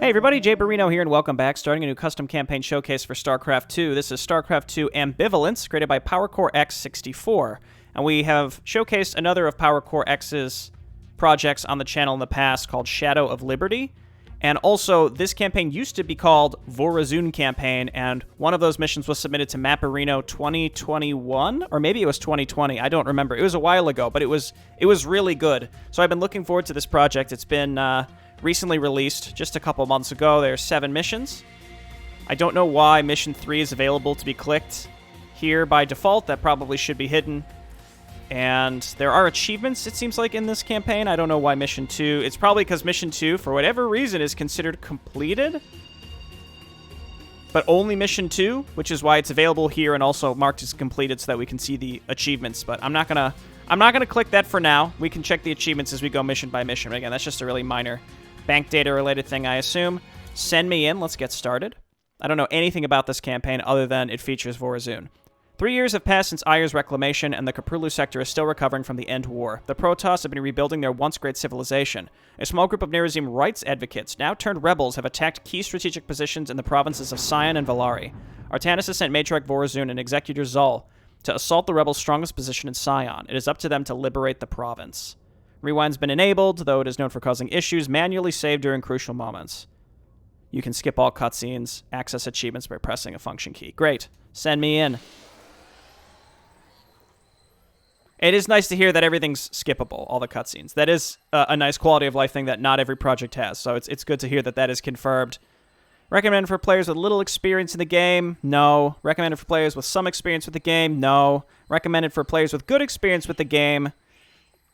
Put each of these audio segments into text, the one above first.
Hey everybody, Jay Barrino here, and welcome back. Starting a new custom campaign showcase for StarCraft 2. This is StarCraft 2 Ambivalence, created by PowerCore X64. And we have showcased another of PowerCore X's projects on the channel in the past called Shadow of Liberty. And also, this campaign used to be called Vorazun campaign, and one of those missions was submitted to Mapperino 2021, or maybe it was 2020. I don't remember. It was a while ago, but it was really good. So I've been looking forward to this project. It's been recently released just a couple months ago. There's 7 missions. I don't know why Mission 3 is available to be clicked here by default. That probably should be hidden. And there are achievements, it seems like, in this campaign. I don't know why Mission 2... It's probably because Mission 2, for whatever reason, is considered completed. But only Mission 2, which is why it's available here and also marked as completed so that we can see the achievements. But I'm not gonna click that for now. We can check the achievements as we go mission by mission. But again, that's just a really minor bank data related thing, I assume. Send me in. Let's get started. I don't know anything about this campaign other than it features Vorazun. 3 years have passed since Ayer's reclamation, and the Kaprulu sector is still recovering from the End War. The Protoss have been rebuilding their once great civilization. A small group of Nerazim rights advocates, now turned rebels, have attacked key strategic positions in the provinces of Sion and Valari. Artanis has sent Matriarch Vorazun and Executor Zul to assault the rebels' strongest position in Sion. It is up to them to liberate the province. Rewind's been enabled, though it is known for causing issues, manually saved during crucial moments. You can skip all cutscenes, access achievements by pressing a function key. Great. Send me in. It is nice to hear that everything's skippable, all the cutscenes. That is a nice quality of life thing that not every project has, so it's good to hear that that is confirmed. Recommended for players with little experience in the game? No. Recommended for players with some experience with the game? No. Recommended for players with good experience with the game?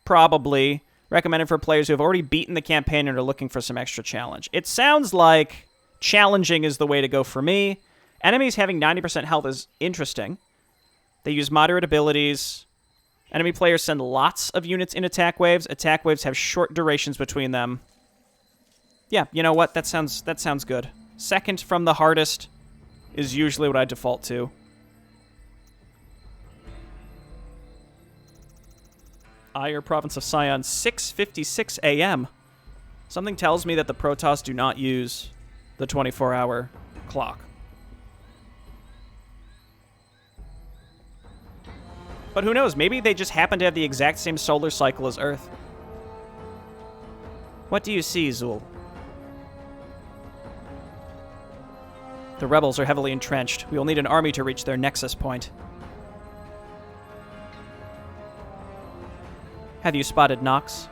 Probably. Recommended for players who have already beaten the campaign and are looking for some extra challenge. It sounds like challenging is the way to go for me. Enemies having 90% health is interesting. They use moderate abilities. Enemy players send lots of units in attack waves. Attack waves have short durations between them. Yeah, you know what? That sounds good. Second from the hardest is usually what I default to. Ayer, province of Sion, 6:56 a.m. Something tells me that the Protoss do not use the 24-hour clock. But who knows? Maybe they just happen to have the exact same solar cycle as Earth. What do you see, Zul? The rebels are heavily entrenched. We will need an army to reach their nexus point. Have you spotted Nox?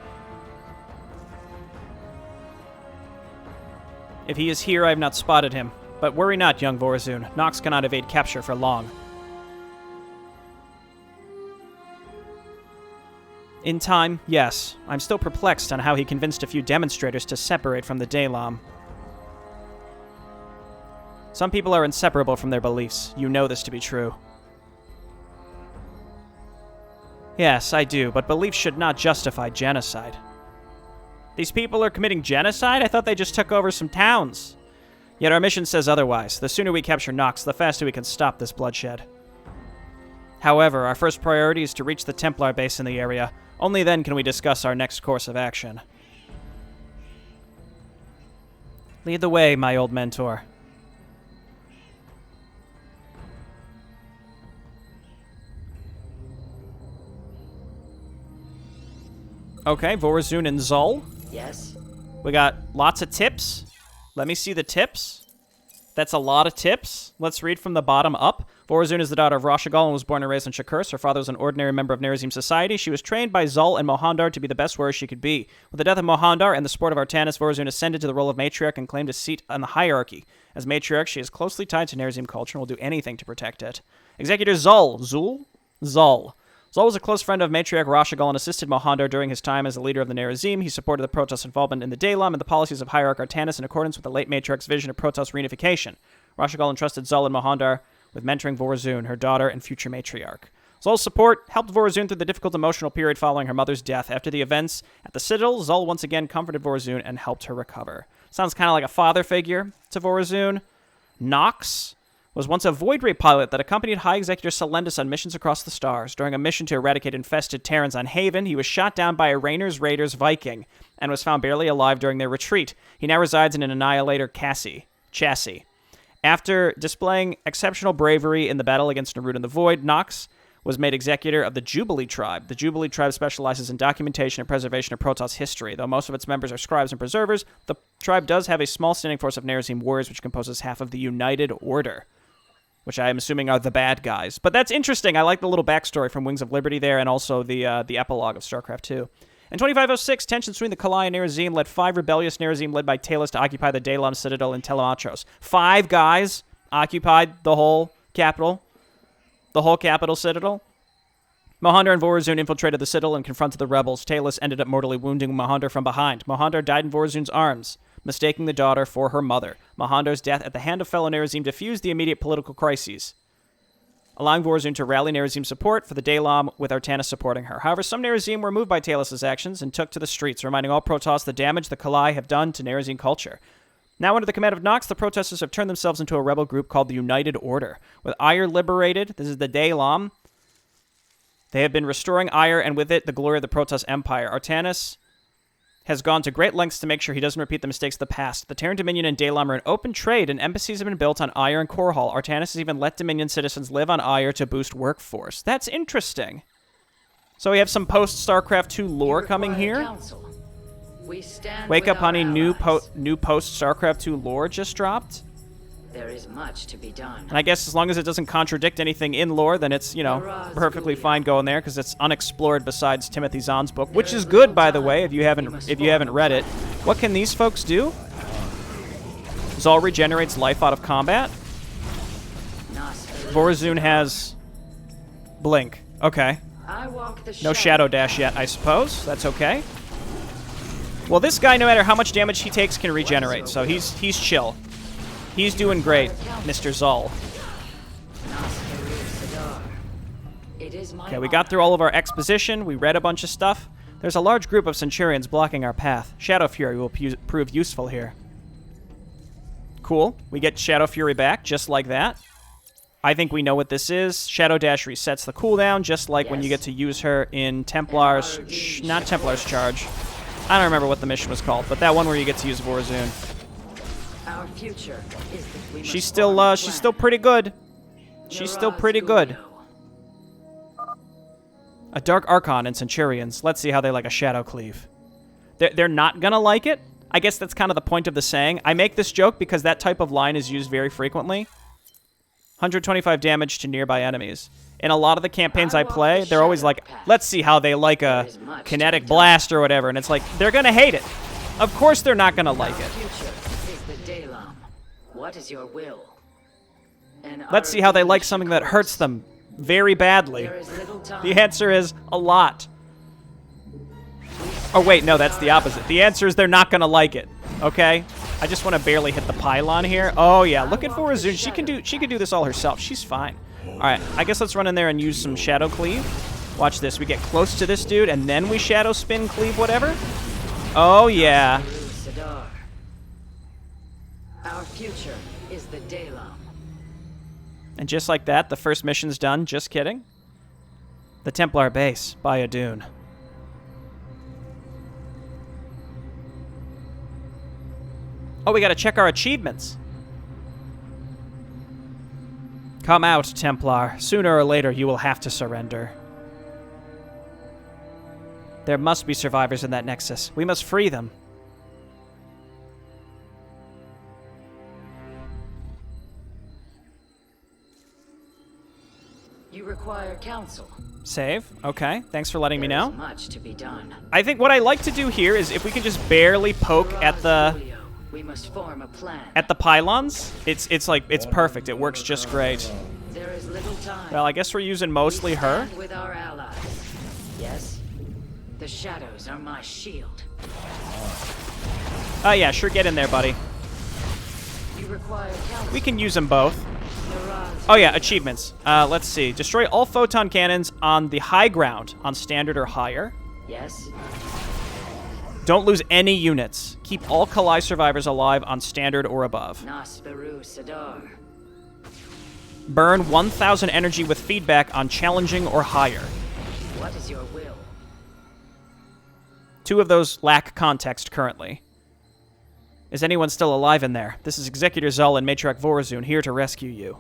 If he is here, I have not spotted him. But worry not, young Vorazun. Nox cannot evade capture for long. In time, yes. I'm still perplexed on how he convinced a few demonstrators to separate from the Dalam. Some people are inseparable from their beliefs. You know this to be true. Yes, I do, but beliefs should not justify genocide. These people are committing genocide? I thought they just took over some towns. Yet our mission says otherwise. The sooner we capture Nox, the faster we can stop this bloodshed. However, our first priority is to reach the Templar base in the area. Only then can we discuss our next course of action. Lead the way, my old mentor. Okay, Vorazun and Zul. Yes? We got lots of tips. Let me see the tips. That's a lot of tips. Let's read from the bottom up. Vorazun is the daughter of Rashagal and was born and raised in Shakurs. Her father was an ordinary member of Nerazim society. She was trained by Zul and Mohandar to be the best warrior she could be. With the death of Mohandar and the support of Artanis, Vorazun ascended to the role of matriarch and claimed a seat on the hierarchy. As matriarch, she is closely tied to Nerazim culture and will do anything to protect it. Executor Zul. Zul? Zul. Zul was a close friend of matriarch Rashagal and assisted Mohandar during his time as the leader of the Nerazim. He supported the Protoss involvement in the Dalam and the policies of hierarch Artanis in accordance with the late matriarch's vision of Protoss reunification. Rashagal entrusted Zul and Mohandar with mentoring Vorazun, her daughter and future matriarch. Zul's support helped Vorazun through the difficult emotional period following her mother's death. After the events at the Citadel, Zul once again comforted Vorazun and helped her recover. Sounds kind of like a father figure to Vorazun. Nox. was once a Void Ray pilot that accompanied High Executor Celendus on missions across the stars. During a mission to eradicate infested Terrans on Haven, he was shot down by a Rainer's Raiders Viking and was found barely alive during their retreat. He now resides in an Annihilator chassis. After displaying exceptional bravery in the battle against Narud and the Void, Nox was made executor of the Jubilee Tribe. The Jubilee Tribe specializes in documentation and preservation of Protoss history. Though most of its members are scribes and preservers, the tribe does have a small standing force of Nerazim warriors, which composes half of the United Order, which I am assuming are the bad guys. But that's interesting. I like the little backstory from Wings of Liberty there, and also the epilogue of StarCraft 2. In 2506, tensions between the Kalai and Nerazim led 5 rebellious Nerazim led by Talos to occupy the Dalam Citadel in Telematros. 5 guys occupied the whole capital citadel. Mohandar and Vorazun infiltrated the citadel and confronted the rebels. Talos ended up mortally wounding Mohandar from behind. Mohandar died in Vorazun's arms, mistaking the daughter for her mother. Mohandar's death at the hand of fellow Nerazim diffused the immediate political crises, allowing Vorazun to rally Nerazim support for the Dalam, with Artanis supporting her. However, some Nerazim were moved by Talos' actions and took to the streets, reminding all Protoss the damage the Kalai have done to Nerazim culture. Now under the command of Nox, the protesters have turned themselves into a rebel group called the United Order. With Ire liberated, this is the Dalam, they have been restoring Ire, and with it, the glory of the Protoss Empire. Artanis has gone to great lengths to make sure he doesn't repeat the mistakes of the past. The Terran Dominion and Dalam are in open trade, and embassies have been built on Ire and Korhal. Artanis has even let Dominion citizens live on Ire to boost workforce. That's interesting. So we have some post-StarCraft 2 lore coming here. Wake up, honey, new post-StarCraft 2 lore just dropped. There is much to be done. And I guess as long as it doesn't contradict anything in lore, then it's, you know, perfectly fine going there, because it's unexplored besides Timothy Zahn's book, which is good, by the way, if you haven't read it. What can these folks do? Zal regenerates life out of combat. Vorazun has blink. Okay. No shadow dash yet, I suppose. That's okay. Well, this guy, no matter how much damage he takes, can regenerate, so he's chill. He's doing great, Mr. Zal. Okay, we got through all of our exposition. We read a bunch of stuff. There's a large group of Centurions blocking our path. Shadow Fury will prove useful here. Cool. We get Shadow Fury back, just like that. I think we know what this is. Shadow Dash resets the cooldown, just like when you get to use her in Templar's... not Templar's Charge. I don't remember what the mission was called, but that one where you get to use Vorazun. Our future is that we she's still pretty good. She's still pretty good. A Dark Archon and Centurions. Let's see how they like a Shadow Cleave. They're not gonna like it. I guess that's kind of the point of the saying. I make this joke because that type of line is used very frequently. 125 damage to nearby enemies. In a lot of the campaigns I play, they're always like, let's see how they like a kinetic blast or whatever. And it's like, they're gonna hate it. Of course they're not gonna like it. What is your will? Let's see how they like something that hurts them very badly. The answer is a lot. Oh wait, no, that's the opposite. The answer is they're not gonna like it. Okay? I just want to barely hit the pylon here. Oh yeah, look at Vorazun. She can do this all herself. She's fine. Alright, I guess let's run in there and use some Shadow Cleave. Watch this. We get close to this dude and then we Shadow Spin Cleave whatever. Oh yeah. Our future is the Dalam. And just like that, the first mission's done. Just kidding. The Templar base by Adun. Oh, we gotta check our achievements. Come out, Templar. Sooner or later, you will have to surrender. There must be survivors in that Nexus. We must free them. You require counsel. Save. Okay. Thanks for letting me know. There is much to be done. I think what I like to do here is if we can just barely poke at the... We must form a plan. At the pylons, it's like it's perfect. It works just great. There is little time. Well, I guess we're using mostly her. With our allies. Yes. The shadows are my shield. Oh yeah, sure. Get in there, buddy. You require counsel. We can use them both. Oh yeah, achievements. Let's see. Destroy all photon cannons on the high ground on standard or higher. Yes. Don't lose any units. Keep all Kalai survivors alive on standard or above. Nasperu Sadar. Burn 1,000 energy with feedback on challenging or higher. What is your will? 2 of those lack context currently. Is anyone still alive in there? This is Executor Zul and Matriarch Vorazun here to rescue you.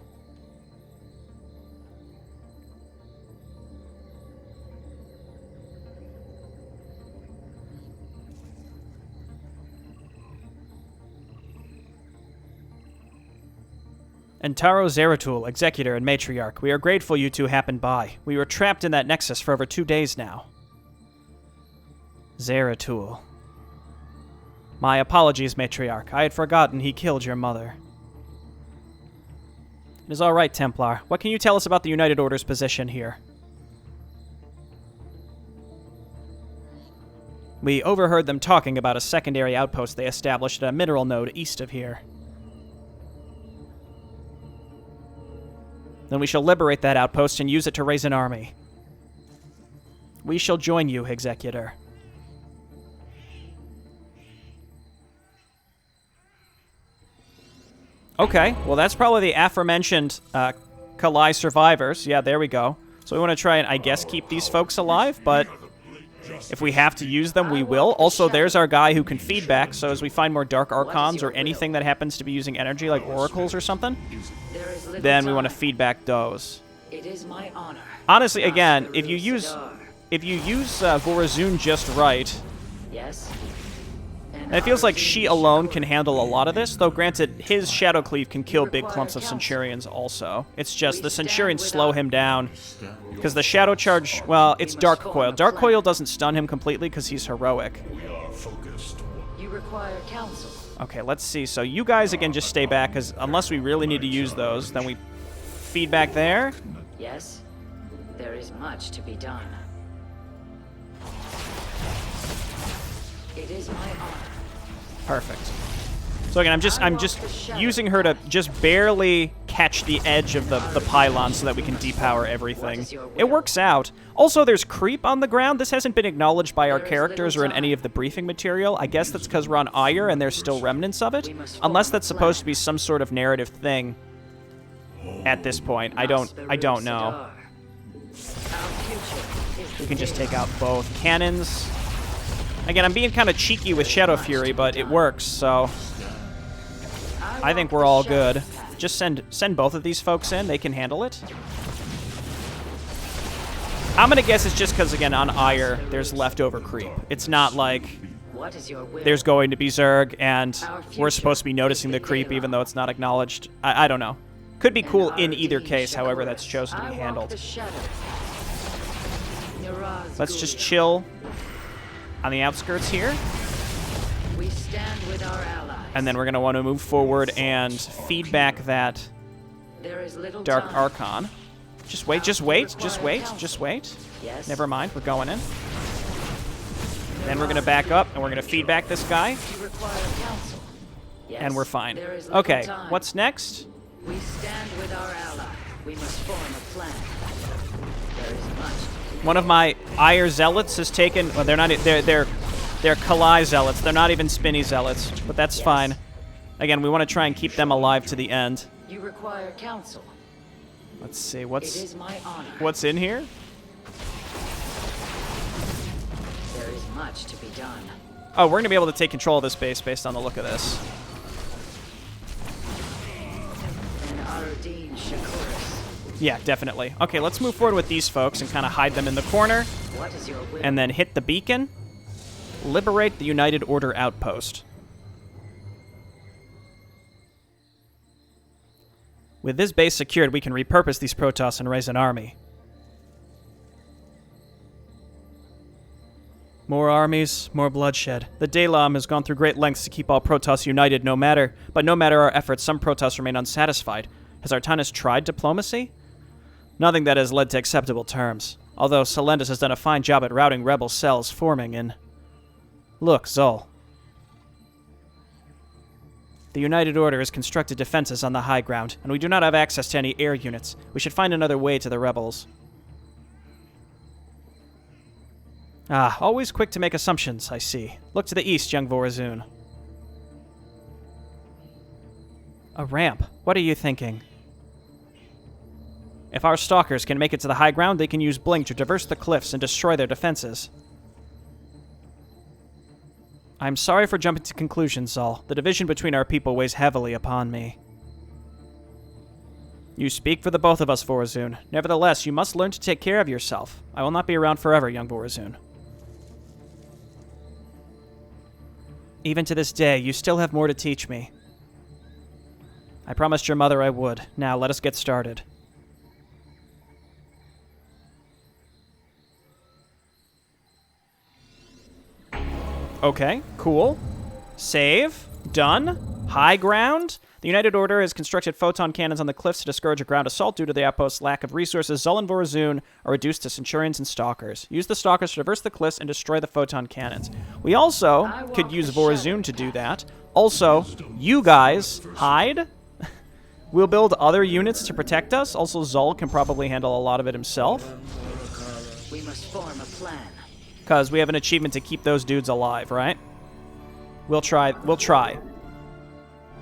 Entaro Zeratul, Executor and Matriarch, we are grateful you two happened by. We were trapped in that Nexus for over 2 days now. Zeratul. My apologies, Matriarch. I had forgotten he killed your mother. It is all right, Templar. What can you tell us about the United Order's position here? We overheard them talking about a secondary outpost they established at a mineral node east of here. Then we shall liberate that outpost and use it to raise an army. We shall join you, Executor. Okay, well that's probably the aforementioned Kalai survivors. Yeah, there we go. So we want to try and, I guess, keep these folks alive, but if we have to use them, we will. Also, there's our guy who can feedback, so as we find more Dark Archons or anything that happens to be using energy, like oracles or something, then we want to feedback those. It is my honor. Honestly, again, if you use Vorazun just right, Yes. and it feels like she alone can handle a lot of this, though granted, his Shadow Cleave can kill big clumps of Centurions also. It's just the Centurions slow him down, because the Shadow Charge, well, it's Dark Coil. Dark Coil doesn't stun him completely because he's heroic. You require counsel. Okay, let's see. So you guys, again, just stay back, because unless we really need to use those, then we feedback there. Yes. There is much to be done. It is my honor. Perfect. So again, I'm just using her to just barely catch the edge of the pylon so that we can depower everything. It works out. Also, there's creep on the ground. This hasn't been acknowledged by our characters or in any of the briefing material. I guess that's because we're on Ire and there's still remnants of it. Unless that's supposed to be some sort of narrative thing at this point. I don't know. We can just take out both cannons. Again, I'm being kind of cheeky with Shadow Fury, but it works, so I think we're all good. Just send both of these folks in. They can handle it. I'm going to guess it's just because, again, on Ire, there's leftover creep. It's not like there's going to be Zerg, and we're supposed to be noticing the creep even though it's not acknowledged. I don't know. Could be cool in either case, however that's chosen to be handled. Let's just chill on the outskirts here. We stand with our allies. And then we're going to want to move forward and feedback that Dark Archon. Just wait. Yes. Never mind, we're going in. Then we're going to back up, and we're going to feedback this guy. You require counsel. Yes. And we're fine. There is little Okay, time. what's next? We stand with our ally. We must form a plan. There is much. One of my Ire Zealots has taken... Well, they're not... They're Kalai Zealots. They're not even Spinny Zealots, but that's fine. Again, we want to try and keep them alive to the end. You require counsel. Let's see, It is my honor. what's in here? There is much to be done. Oh, we're going to be able to take control of this base based on the look of this. And Aradine Shakuris. Yeah, definitely. Okay, let's move forward with these folks and kind of hide them in the corner. What is your will? And then hit the beacon. Liberate the United Order outpost. With this base secured, we can repurpose these Protoss and raise an army. More armies, more bloodshed. The Dalam has gone through great lengths to keep all Protoss united, no matter our efforts, some Protoss remain unsatisfied. Has Artanis tried diplomacy? Nothing that has led to acceptable terms. Although Selendis has done a fine job at routing rebel cells forming in... Look, Zol. The United Order has constructed defenses on the high ground, and we do not have access to any air units. We should find another way to the rebels. Ah, always quick to make assumptions, I see. Look to the east, young Vorazun. A ramp. What are you thinking? If our stalkers can make it to the high ground, they can use Blink to traverse the cliffs and destroy their defenses. I'm sorry for jumping to conclusions, Zal. The division between our people weighs heavily upon me. You speak for the both of us, Vorazun. Nevertheless, you must learn to take care of yourself. I will not be around forever, young Vorazun. Even to this day, you still have more to teach me. I promised your mother I would. Now, let us get started. Okay, cool. Save. Done. High ground. The United Order has constructed photon cannons on the cliffs to discourage a ground assault due to the outpost's lack of resources. Zal and Vorazun are reduced to Centurions and Stalkers. Use the Stalkers to traverse the cliffs and destroy the photon cannons. We also could use Vorazun to do that. Also, you guys, hide. We'll build other units to protect us. Also, Zal can probably handle a lot of it himself. We must form a plan. Because we have an achievement to keep those dudes alive, right? We'll try. We'll try.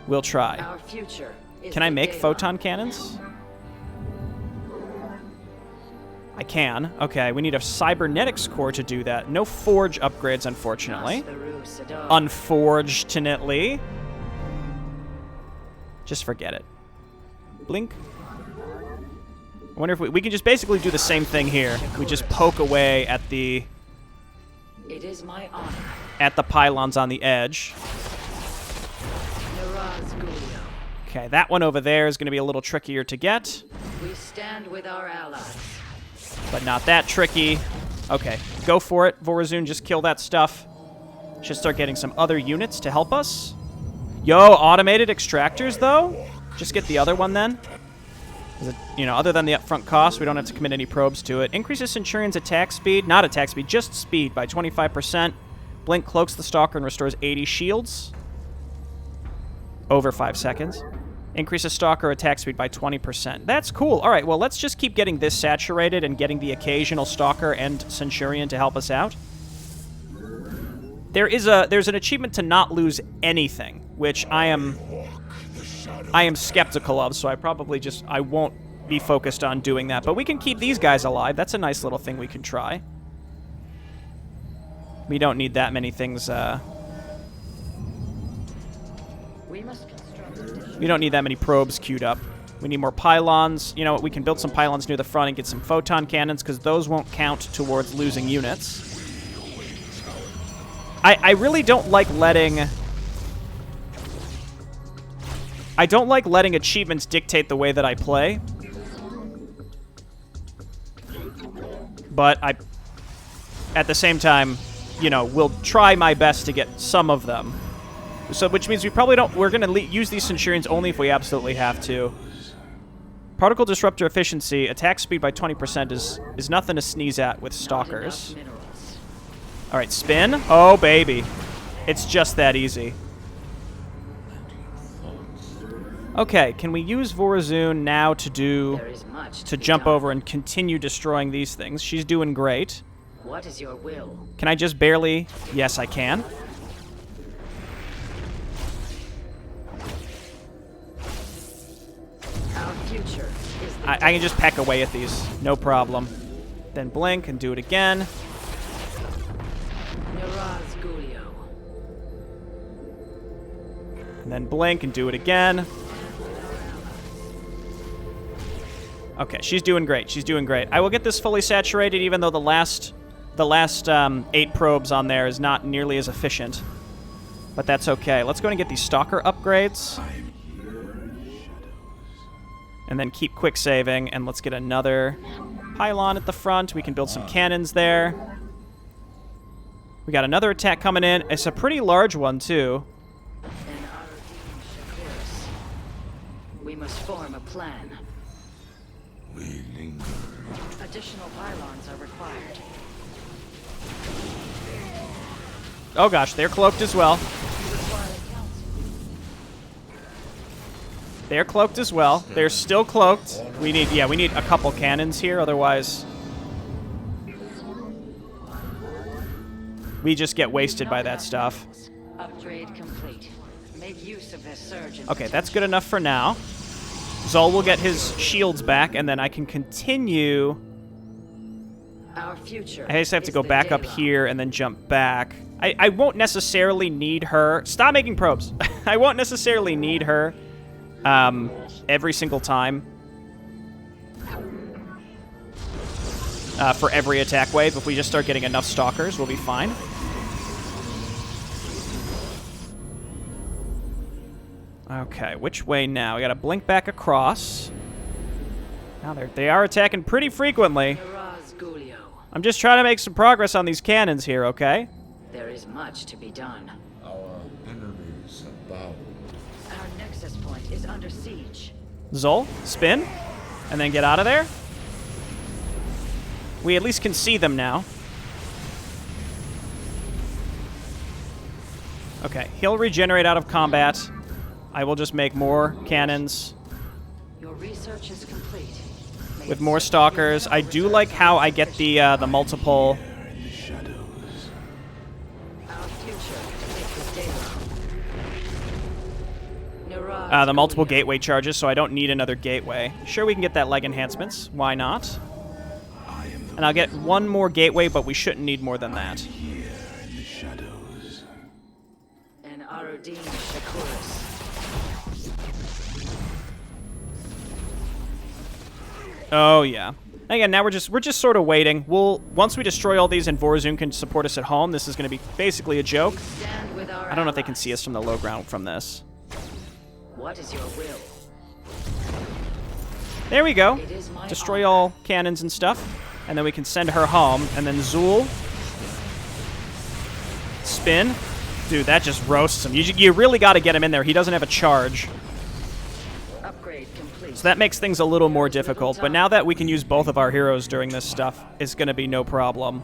We'll try. Our future is Can I make the photon cannons? I can. Okay, we need a cybernetics core to do that. No forge upgrades, unfortunately. Unfortunately. Just forget it. Blink. I wonder if we can just basically do the same thing here. We just poke away at the... It is my honor. At the pylons on the edge. Nerazim. Okay, that one over there is going to be a little trickier to get. We stand with our allies. But not that tricky. Okay, go for it. Vorazun, just kill that stuff. Should start getting some other units to help us. Yo, automated extractors, though? Just get the other one, then. It, you know, other than the upfront cost, we don't have to commit any probes to it. Increases Centurion's attack speed. Not attack speed, just speed by 25%. Blink cloaks the Stalker and restores 80 shields. Over 5 seconds. Increases Stalker attack speed by 20%. That's cool. All right, well, let's just keep getting this saturated and getting the occasional Stalker and Centurion to help us out. There's an achievement to not lose anything, which I am skeptical of, so I won't be focused on doing that. But we can keep these guys alive. That's a nice little thing we can try. We don't need that many things, we don't need that many probes queued up. We need more pylons. You know what, we can build some pylons near the front and get some photon cannons, because those won't count towards losing units. I really don't like letting... I don't like letting achievements dictate the way that I play. But at the same time, you know, will try my best to get some of them. So, which means we probably don't... We're going to use these Centurions only if we absolutely have to. Particle Disruptor efficiency, attack speed by 20% is nothing to sneeze at with Stalkers. Alright, spin. Oh, baby. It's just that easy. Okay, can we use Vorazun now to jump over and continue destroying these things? She's doing great. What is your will? Can I just barely... Yes, I can. Our future is the I can just peck away at these. No problem. Then blink and do it again. Nerazim. And then blink and do it again. Okay, she's doing great. She's doing great. I will get this fully saturated, even though the last 8 probes on there is not nearly as efficient. But that's okay. Let's go and get these Stalker upgrades. And then keep quick saving, and let's get another pylon at the front. We can build some cannons there. We got another attack coming in. It's a pretty large one, too. We must form a plan. We linger. Additional pylons are required. Oh gosh, they're cloaked as well. They're cloaked as well. They're still cloaked. We need a couple cannons here, otherwise we just get wasted by that stuff. Upgrade complete. Make use of this surge. Okay, that's good enough for now. Zol will get his shields back, and then I can continue. Our future. I just have to is go the back up daylight. here and then jump back. I won't necessarily need her. Stop making probes. I won't necessarily need her every single time for every attack wave. If we just start getting enough stalkers, we'll be fine. Okay, which way now? We gotta blink back across. Now they are attacking pretty frequently. I'm just trying to make some progress on these cannons here, okay? There is much to be done. Our enemies about. Our nexus point is under siege. Zol, spin, and then get out of there. We at least can see them now. Okay, he'll regenerate out of combat. I will just make more cannons Your research is complete. with more stalkers. I do like how I get the multiple. In the shadows. Our future is the daylight. The multiple gateway charges, so I don't need another gateway. Sure, we can get that leg enhancements. Why not? And I'll get one more gateway, but we shouldn't need more than that. Here in the shadows. And Aruddin Shakuris. Oh yeah. Again, now we're just sort of waiting. Once we destroy all these and Vorazun can support us at home, this is going to be basically a joke. Stand with our I don't know if they can allies. see us from the low ground from this. What is your will? There we go. It is my Destroy honor. all cannons and stuff, and then we can send her home. And then Zul, spin. Dude, that just roasts him. You really got to get him in there. He doesn't have a charge. Upgrade complete. So that makes things a little more difficult, but now that we can use both of our heroes during this stuff, it's going to be no problem.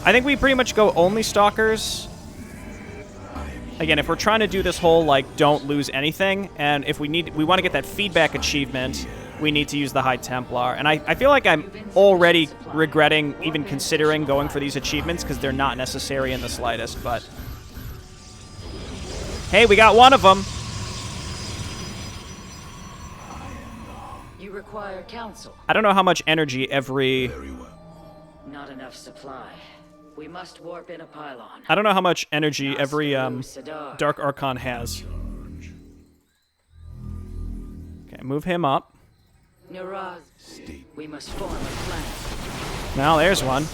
I think we pretty much go only Stalkers. Again, if we're trying to do this whole, like, don't lose anything, and if we want to get that feedback achievement, we need to use the High Templar. And I feel like I'm already regretting even considering going for these achievements because they're not necessary in the slightest, but... Hey, we got one of them! You require counsel. I don't know how much energy every... Very well. Not enough supply. We must warp in a pylon. I don't know how much energy every Sadar. Dark Archon has. Okay, move him up. Nerazim. We must form a plan. Now there's one.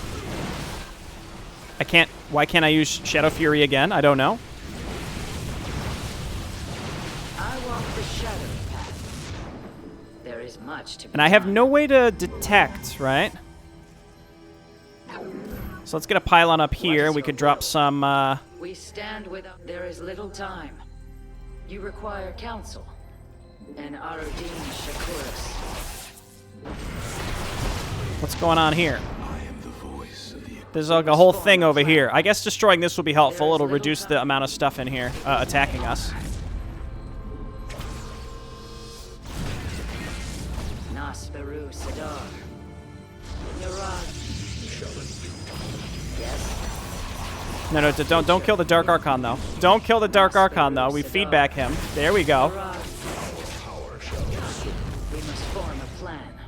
I can't... Why can't I use Shadow Fury again? I don't know. I walk the shadow path. There is much to be And I have done. no way to detect, right? So let's get a pylon up here. is We your could drop will? some... We stand with... There is little time. You require counsel. And Aruddin Shakuris. What's going on here? I am the voice of the. There's like a whole thing over here. I guess destroying this will be helpful. It'll reduce the amount of stuff in here attacking us. Nasperu Sadar. Nerazim. Yes. No, don't kill the Dark Archon, though. Don't kill the Dark Archon, though. We feedback him. There we go. Nerazim. We must form a plan.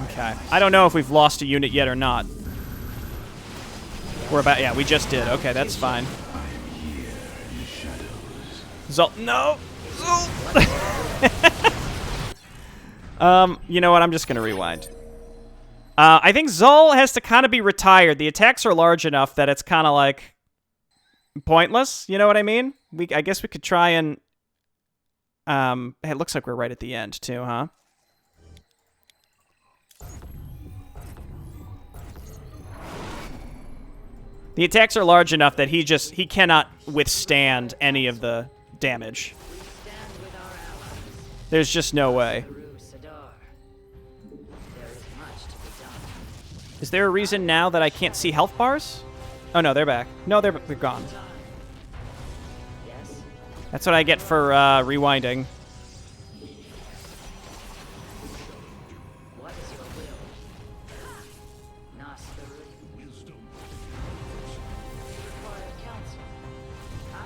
Okay. I don't know if we've lost a unit yet or not. We're about... Yeah, we just did. Okay, that's fine. Zol... No! Zol! You know what? I'm just going to rewind. I think Zol has to kind of be retired. The attacks are large enough that it's kind of like... pointless. You know what I mean? I guess we could try and... it looks like we're right at the end, too, huh? The attacks are large enough that he cannot withstand any of the damage. Stand with our allies. There's just no way. Nasperu Sadar. There is much to be done. Is there a reason now that I can't see health bars? Oh no, they're back. No, they're gone. Yes. That's what I get for rewinding. What is your will? Nasperu. Require counsel.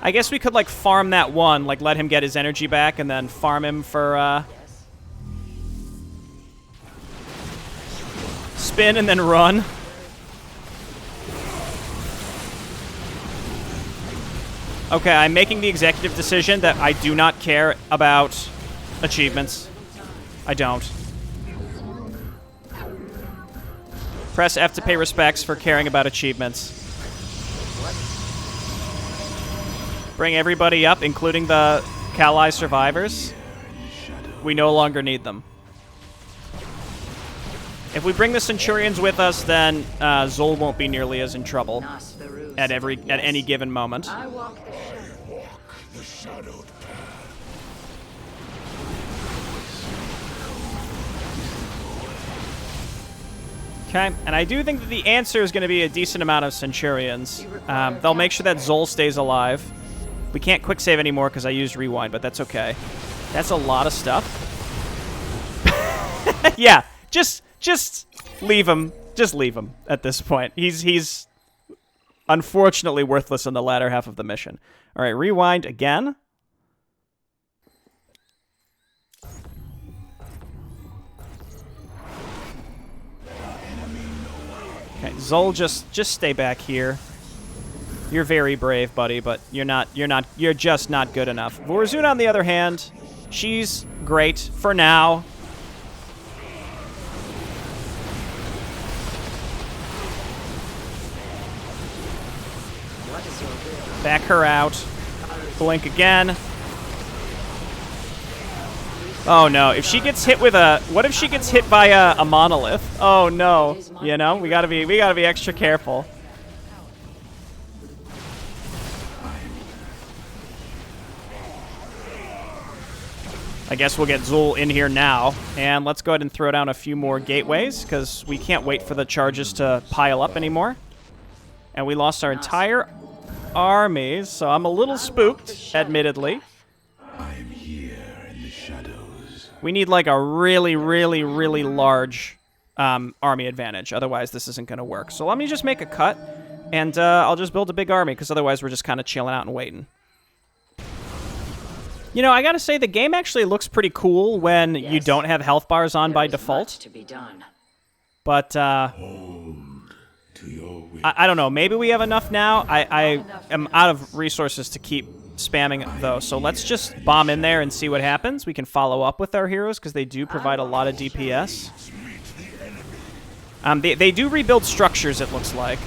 I I guess we could, like, farm that one, like, let him get his energy back, and then farm him for, spin and then run. Okay, I'm making the executive decision that I do not care about achievements. I don't. Press F to pay respects for caring about achievements. Bring everybody up, including the Kali survivors. We no longer need them. If we bring the Centurions with us, then Zol won't be nearly as in trouble at any given moment. I walk The shadowed path. Okay, and I do think that the answer is going to be a decent amount of Centurions. They'll make sure that Zol stays alive. We can't quick save anymore because I used rewind, but that's okay. That's a lot of stuff. Yeah, just leave him. Just leave him at this point. He's unfortunately worthless in the latter half of the mission. All right, rewind again. Okay, Zol, just stay back here. You're very brave, buddy, but you're just not good enough. Vorazun, on the other hand, she's great for now. Back her out. Blink again. Oh no, if she gets hit with a... What if she gets hit by a monolith? Oh no. You know, we gotta be extra careful. I guess we'll get Zul in here now. And let's go ahead and throw down a few more gateways, because we can't wait for the charges to pile up anymore. And we lost our entire armies, so I'm a little spooked, admittedly. I'm here in the shadows. We need like a really, really, really large army advantage. Otherwise, this isn't going to work. So let me just make a cut, and I'll just build a big army, because otherwise we're just kind of chilling out and waiting. You know, I gotta say, the game actually looks pretty cool when you don't have health bars on by default. to be done. But, Hold to your will. I don't know. Maybe we have enough now. I am out of resources to keep spamming, though. So let's just bomb in there and see what happens. We can follow up with our heroes, because they do provide a lot of DPS. They do rebuild structures, it looks like.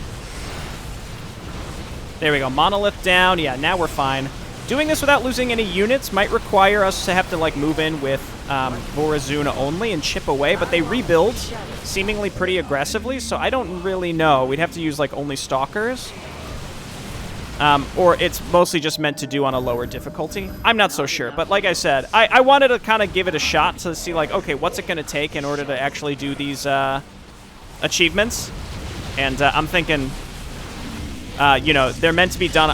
There we go. Monolith down. Yeah, now we're fine. Doing this without losing any units might require us to have to like move in with Vorazun only and chip away, but they rebuild seemingly pretty aggressively, so I don't really know. We'd have to use like only stalkers. Or it's mostly just meant to do on a lower difficulty. I'm not so sure, but like I said, I wanted to kind of give it a shot to see like, okay, what's it going to take in order to actually do these achievements? And I'm thinking, you know, they're meant to be done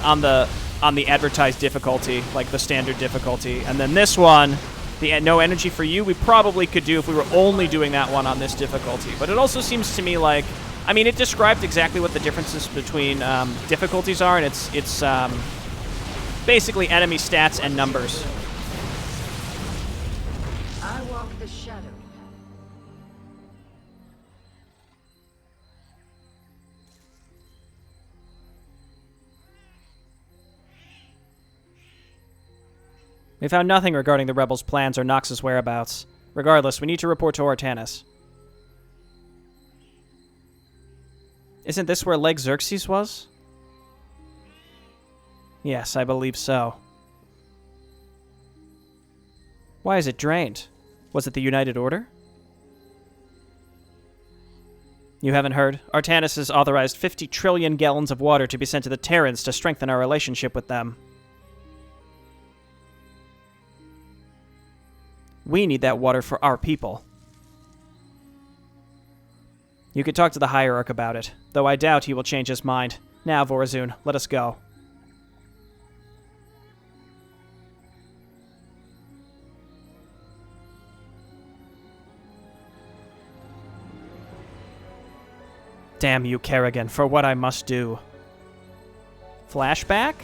on the advertised difficulty, like the standard difficulty. And then this one, the no energy for you, we probably could do if we were only doing that one on this difficulty. But it also seems to me like, I mean, it described exactly what the differences between difficulties are, and it's basically enemy stats and numbers. I walk the shadow. We found nothing regarding the rebels' plans or Nox's whereabouts. Regardless, we need to report to Ortanis. Isn't this where Leg Xerxes was? Yes, I believe so. Why is it drained? Was it the United Order? You haven't heard? Artanis has authorized 50 trillion gallons of water to be sent to the Terrans to strengthen our relationship with them. We need that water for our people. You could talk to the Hierarch about it, though I doubt he will change his mind. Now, Vorazun, let us go. Damn you, Kerrigan, for what I must do. Flashback?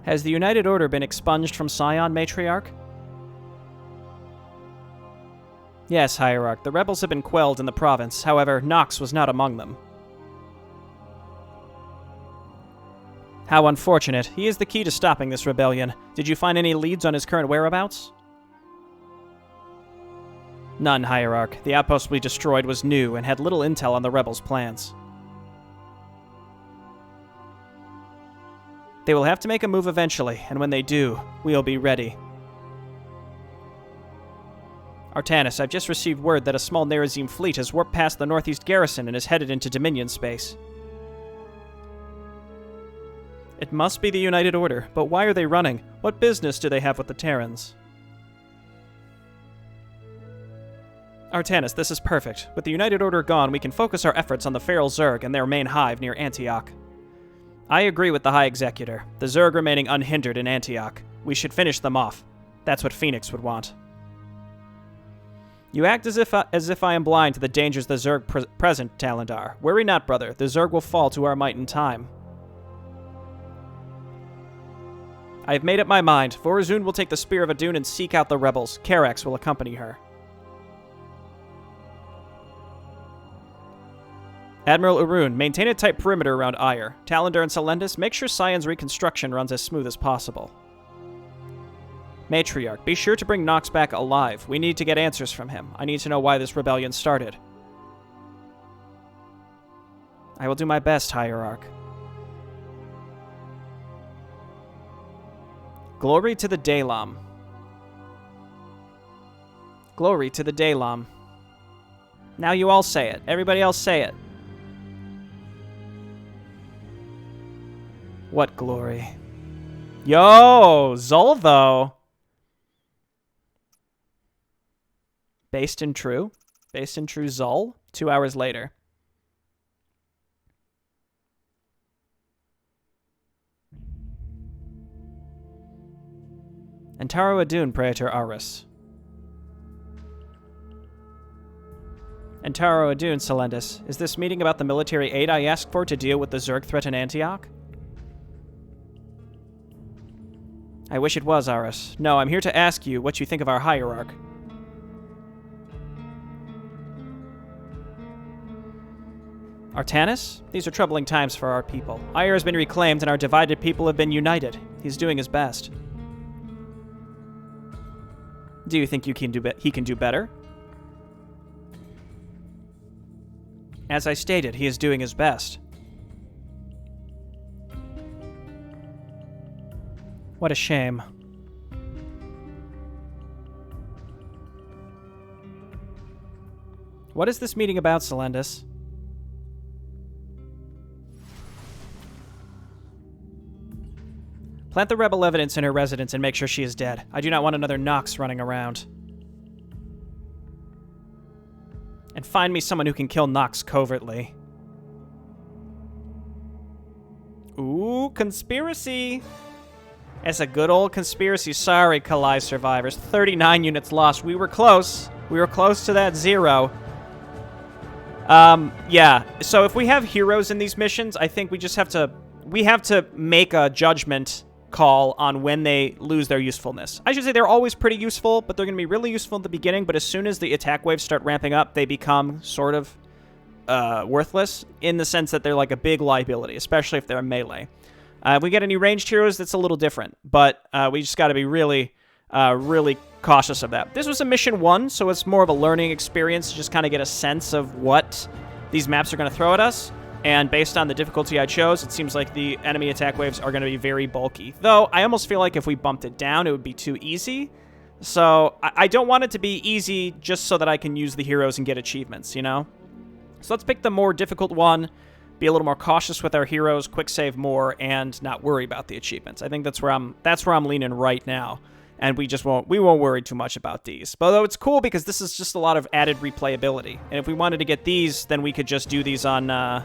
Has the United Order been expunged from Scion, Matriarch? Yes, Hierarch. The rebels have been quelled in the province. However, Nox was not among them. How unfortunate. He is the key to stopping this rebellion. Did you find any leads on his current whereabouts? None, Hierarch. The outpost we destroyed was new and had little intel on the rebels' plans. They will have to make a move eventually, and when they do, we'll be ready. Artanis, I've just received word that a small Nerazim fleet has warped past the northeast garrison and is headed into Dominion space. It must be the United Order, but why are they running? What business do they have with the Terrans? Artanis, this is perfect. With the United Order gone, we can focus our efforts on the Feral Zerg and their main hive near Antioch. I agree with the High Executor. The Zerg remaining unhindered in Antioch. We should finish them off. That's what Phoenix would want. You act as if I am blind to the dangers the Zerg present, Talendar. Worry not, brother. The Zerg will fall to our might in time. I have made up my mind. Vorazun will take the Spear of Adun and seek out the rebels. Karax will accompany her. Admiral Urun, maintain a tight perimeter around Ire. Talendar and Selendis, make sure Scion's reconstruction runs as smooth as possible. Matriarch, be sure to bring Nox back alive. We need to get answers from him. I need to know why this rebellion started. I will do my best, Hierarch. Glory to the Dalam. Glory to the Dalam. Now you all say it. Everybody else say it. What glory? Yo, Zolvo. Based in true? Based in true Zol? 2 hours later. Antaro Adun, Praetor Aris. Antaro Adun, Selendis. Is this meeting about the military aid I asked for to deal with the Zerg threat in Antioch? I wish it was, Aris. No, I'm here to ask you what you think of our Hierarch. Artanis? These are troubling times for our people. Ire has been reclaimed and our divided people have been united. He's doing his best. Do you think he can do better? As I stated, he is doing his best. What a shame. What is this meeting about, Selendis? Plant the rebel evidence in her residence and make sure she is dead. I do not want another Nox running around. And find me someone who can kill Nox covertly. Ooh, conspiracy! It's a good old conspiracy. Sorry, Kalai survivors. 39 units lost. We were close. We were close to that 0. Yeah. So if we have heroes in these missions, I think we just have to... We have to make a judgment call on when they lose their usefulness. I should say they're always pretty useful, but they're going to be really useful at the beginning, but as soon as the attack waves start ramping up, they become sort of worthless in the sense that they're like a big liability, especially if they're melee. If we get any ranged heroes, that's a little different, but we just got to be really, really cautious of that. This was a mission 1, so it's more of a learning experience to just kind of get a sense of what these maps are going to throw at us. And based on the difficulty I chose, it seems like the enemy attack waves are going to be very bulky. Though, I almost feel like if we bumped it down, it would be too easy. So, I don't want it to be easy just so that I can use the heroes and get achievements, you know? So let's pick the more difficult one, be a little more cautious with our heroes, quick save more, and not worry about the achievements. I think that's where I'm leaning right now. And we won't worry too much about these. But although it's cool because this is just a lot of added replayability. And if we wanted to get these, then we could just do these on...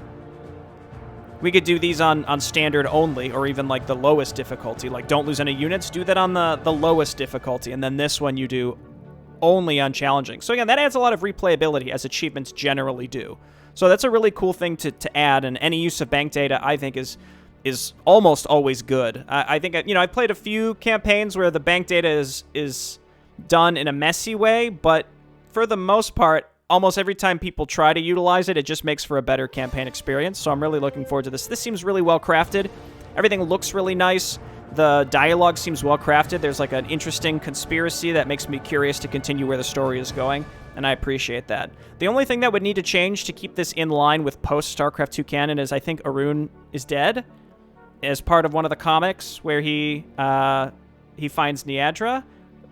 We could do these on standard only, or even like the lowest difficulty. Like, don't lose any units. Do that on the lowest difficulty, and then this one you do only on challenging. So again, that adds a lot of replayability, as achievements generally do. So that's a really cool thing to add, and any use of bank data, I think, is is almost always good. I think, you know, I played a few campaigns where the bank data is done in a messy way, but for the most part, almost every time people try to utilize it, it just makes for a better campaign experience. So I'm really looking forward to this. This seems really well crafted. Everything looks really nice. The dialogue seems well crafted. There's like an interesting conspiracy that makes me curious to continue where the story is going, and I appreciate that. The only thing that would need to change to keep this in line with post-StarCraft 2 canon is I think Arun is dead as part of one of the comics where he finds Neradra,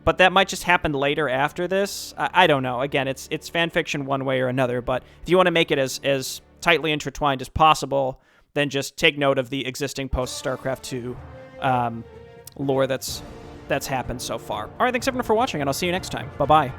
but that might just happen later after this. I don't know. Again, it's fan fiction one way or another, but if you want to make it as tightly intertwined as possible, then just take note of the existing post-StarCraft 2 lore that's happened so far. All right, thanks everyone for watching, and I'll see you next time. Bye-bye.